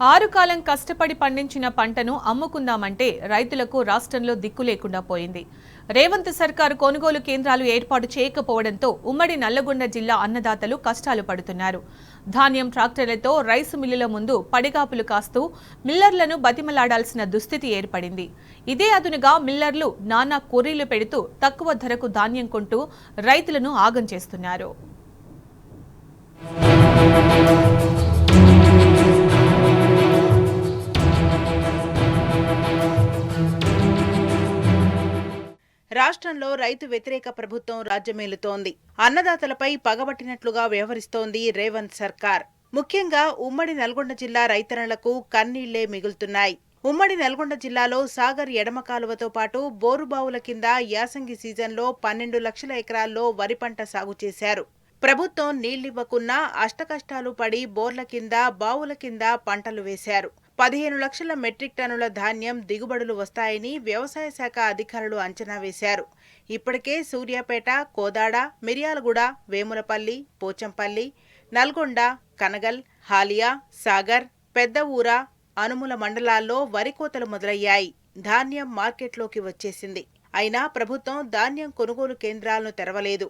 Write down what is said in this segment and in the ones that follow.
ఆరు కాలం కష్టపడి పండించిన పంటను అమ్ముకుందామంటే రైతులకు రాష్ట్రంలో దిక్కు లేకుండా పోయింది. రేవంత్ సర్కారు కొనుగోలు కేంద్రాలు ఏర్పాటు చేయకపోవడంతో ఉమ్మడి నల్లగొండ జిల్లా అన్నదాతలు కష్టాలు పడుతున్నారు. ధాన్యం ట్రాక్టర్లతో రైసు మిల్లుల ముందు పడిగాపులు కాస్తూ మిల్లర్లను బతిమలాడాల్సిన దుస్థితి ఏర్పడింది. ఇదే అదునుగా మిల్లర్లు నానా కొర్రీలు పెడుతూ తక్కువ ధరకు ధాన్యం కొంటూ రైతులను ఆగం చేస్తున్నారు. రాష్ట్రంలో రైతు వ్యతిరేక ప్రభుత్వం రాజ్యమేలుతోంది. అన్నదాతలపై పగబట్టినట్లుగా వ్యవహరిస్తోంది రేవంత్ సర్కార్. ముఖ్యంగా ఉమ్మడి నల్గొండ జిల్లా రైతన్నలకు కన్నీళ్లే మిగులుతున్నాయి. ఉమ్మడి నల్గొండ జిల్లాలో సాగర్ ఎడమ కాలువతో పాటు బోరుబావుల కింద యాసంగి సీజన్లో 12 లక్షల ఎకరాల్లో వరి పంట సాగు చేశారు. ప్రభుత్వం నీళ్లివ్వకున్నా అష్టకష్టాలు పడి బోర్ల కింద బావుల కింద పంటలు వేశారు. 15 లక్షల మెట్రిక్ టన్నుల ధాన్యం దిగుబడులు వస్తాయని వ్యవసాయ శాఖ అధికారులు అంచనా వేశారు. ఇప్పటికే సూర్యాపేట, కోదాడ, మిర్యాలగూడ, వేములపల్లి, పోచంపల్లి, నల్గొండ, కనగల్, హాలియా, సాగర్, పెద్ద ఊర, అనుముల మండలాల్లో వరి కోతలు మొదలయ్యాయి. ధాన్యం మార్కెట్లోకి వచ్చేసింది. అయినా ప్రభుత్వం ధాన్యం కొనుగోలు కేంద్రాలను తెరవలేదు.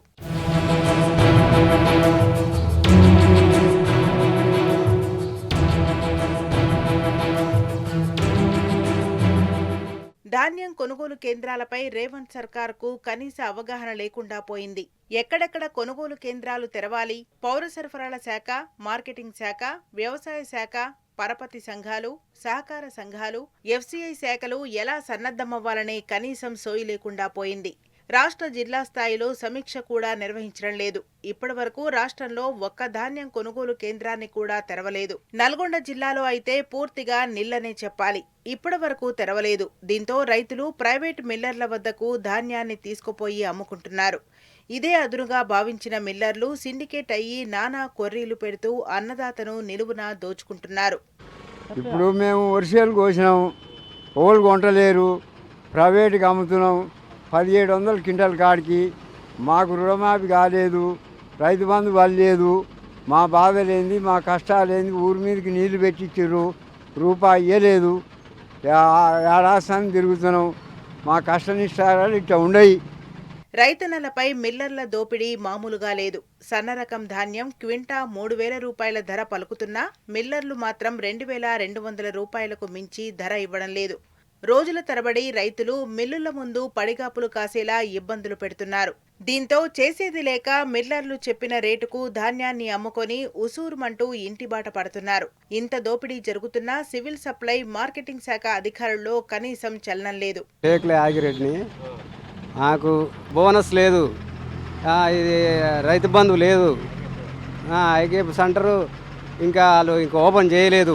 ధాన్యం కొనుగోలు కేంద్రాలపై రేవంత్ సర్కార్కు కనీస అవగాహన లేకుండా పోయింది. ఎక్కడెక్కడ కొనుగోలు కేంద్రాలు తెరవాలి, పౌర సరఫరాల శాఖ, మార్కెటింగ్ శాఖ, వ్యవసాయ శాఖ, పరపతి సంఘాలు, సహకార సంఘాలు, ఎఫ్సీఐ శాఖలు ఎలా సన్నద్ధమవ్వాలనే కనీసం సోయి లేకుండా పోయింది. రాష్ట్ర జిల్లా స్థాయిలో సమీక్ష కూడా నిర్వహించడం లేదు. ఇప్పటి వరకు రాష్ట్రంలో ఒక్క ధాన్యం కొనుగోలు కేంద్రాన్ని కూడా తెరవలేదు. నల్గొండ జిల్లాలో అయితే పూర్తిగా నిల్లనే చెప్పాలి. ఇప్పటి వరకు తెరవలేదు. దీంతో రైతులు ప్రైవేట్ మిల్లర్ల వద్దకు ధాన్యాన్ని తీసుకుపోయి అమ్ముకుంటున్నారు. ఇదే అదునుగా భావించిన మిల్లర్లు సిండికేట్ అయ్యి నానా కొర్రీలు పెడుతూ అన్నదాతను నిలువునా దోచుకుంటున్నారు. ఇప్పుడు మేము వర్షాలు కోసినాం, ఓళ్ళు కొంటలేరు, ప్రైవేట్కి అమ్ముతున్నాం. 1700 క్వింటల్ కాడికి మాకు రుణమాఫీ కాలేదు, రైతు బంధు పడలేదు. మా బాధలేంది, మా కష్టాలేంది, ఊరి మీదకి నీళ్లు పెట్టించారు, రూపాయి ఇవ్వలేదు. ఏడాస్తాన్ని తిరుగుతున్నాం. మా కష్టనిష్టాలు ఇట్లా ఉండయి. రైతన్నలపై మిల్లర్ల దోపిడీ మామూలుగా లేదు. సన్నరకం ధాన్యం క్వింటా 3000 రూపాయల ధర పలుకుతున్నా మిల్లర్లు మాత్రం 2200 రూపాయలకు మించి ధర ఇవ్వడం లేదు. రోజుల తరబడి రైతులు మిల్లుల ముందు పడిగాపులు కాసేలా ఇబ్బందులు పెడుతున్నారు. దీంతో చేసేది లేక మిల్లర్లు చెప్పిన రేటుకు ధాన్యాన్ని అమ్ముకొని ఉసూరుమంటూ ఇంటిబాట పడుతున్నారు. ఇంత దోపిడీ జరుగుతున్నా సివిల్ సప్లై, మార్కెటింగ్ శాఖ అధికారుల్లో కనీసం చలనం లేదు. నాకు బోనస్ లేదు, ఇది రైతు బంధు లేదు, ఐకేప్ సెంటరు ఇంకా వాళ్ళు ఇంకా ఓపెన్ చేయలేదు.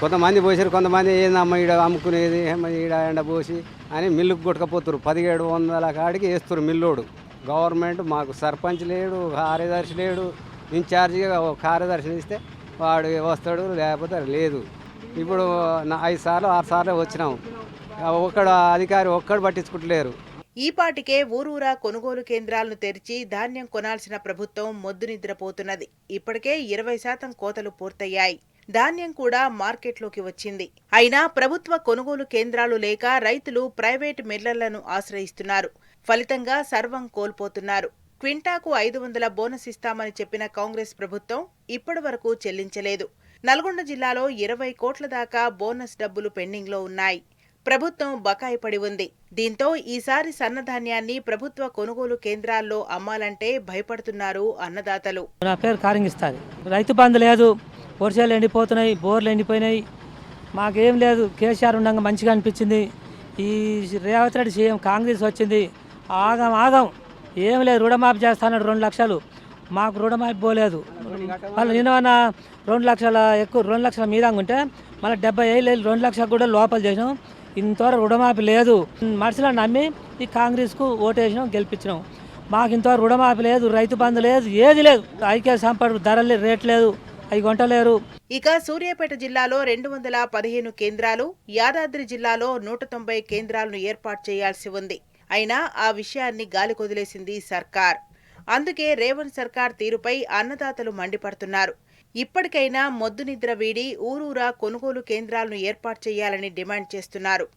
కొంతమంది పోసారు, కొంతమంది ఏందమ్మ ఈడ అమ్ముకునేది ఈడ ఎండ పోసి అని మిల్లుకు కొట్టుకపోతారు. 1700 కాడికి వేస్తారు మిల్లోడు. గవర్నమెంట్ మాకు సర్పంచ్ లేడు, కార్యదర్శి లేడు. ఇన్ఛార్జిగా కార్యదర్శిని ఇస్తే వాడు వస్తాడు, లేకపోతే లేదు. ఇప్పుడు 5 సార్లు 6 సార్లు వచ్చినాం, ఒక్కడు అధికారి ఒక్కడు పట్టించుకుంటలేరు. ఈపాటికే ఊరూరా కొనుగోలు కేంద్రాలను తెరిచి ధాన్యం కొనాల్సిన ప్రభుత్వం మొద్దు నిద్రపోతున్నది. ఇప్పటికే 20% కోతలు పూర్తయ్యాయి. ధాన్యం కూడా మార్కెట్లోకి వచ్చింది. అయినా ప్రభుత్వ కొనుగోలు కేంద్రాలు లేక రైతులు ప్రైవేటు మిల్లర్లను ఆశ్రయిస్తున్నారు. ఫలితంగా సర్వం కోల్పోతున్నారు. క్వింటాకు 500 బోనస్ ఇస్తామని చెప్పిన కాంగ్రెస్ ప్రభుత్వం ఇప్పటి వరకు చెల్లించలేదు. నల్గొండ జిల్లాలో 20 కోట్ల దాకా బోనస్ డబ్బులు పెండింగ్లో ఉన్నాయి. ప్రభుత్వం బకాయి పడి ఉంది. దీంతో ఈసారి సన్నధాన్యాన్ని ప్రభుత్వ కొనుగోలు కేంద్రాల్లో అమ్మాలంటే భయపడుతున్నారు అన్నదాతలు. నా పేరు కారింగిస్తాది. రైతు బంధు లేదు, వర్షాలు ఎండిపోతున్నాయి, బోర్లు ఎండిపోయినాయి, మాకేం లేదు. కేసీఆర్ ఉండగా మంచిగా అనిపించింది. ఈ రేవంత్ రెడ్డి సీఎం కాంగ్రెస్ వచ్చింది, ఆగం ఏం లేదు. రుణమాఫీ చేస్తాడు 2 లక్షలు, మాకు రుణమాఫీ పోలేదు. వాళ్ళు నిన్న 2 లక్షల ఎక్కువ 2 లక్షల మీద ఉంటే మళ్ళీ 70,000 2 లక్షలకు కూడా లోపల చేసినాం. ఇంతవరకు రుణమాఫీ లేదు. మనుషులను నమ్మి ఈ కాంగ్రెస్కు ఓటేసినాం, గెలిపించినాం. మాకు ఇంతవరకు రుణమాఫీ లేదు, రైతు బంధు లేదు, ఏది లేదు. ఐక్య సంపద ధరలు రేట్ లేదు, అవి కొంటలేరు. ఇక సూర్యాపేట జిల్లాలో 215 కేంద్రాలు, యాదాద్రి జిల్లాలో 190 కేంద్రాలను ఏర్పాటు చేయాల్సి ఉంది. అయినా ఆ విషయాన్ని గాలికొదిలేసింది సర్కార్. అందుకే రేవంత్ సర్కార్ తీరుపై అన్నదాతలు మండిపడుతున్నారు. ఇప్పటికైనా మొద్దు నిద్ర వీడి ఊరూరా కొనుగోలు కేంద్రాలను ఏర్పాటు చేయాలని డిమాండ్ చేస్తున్నారు.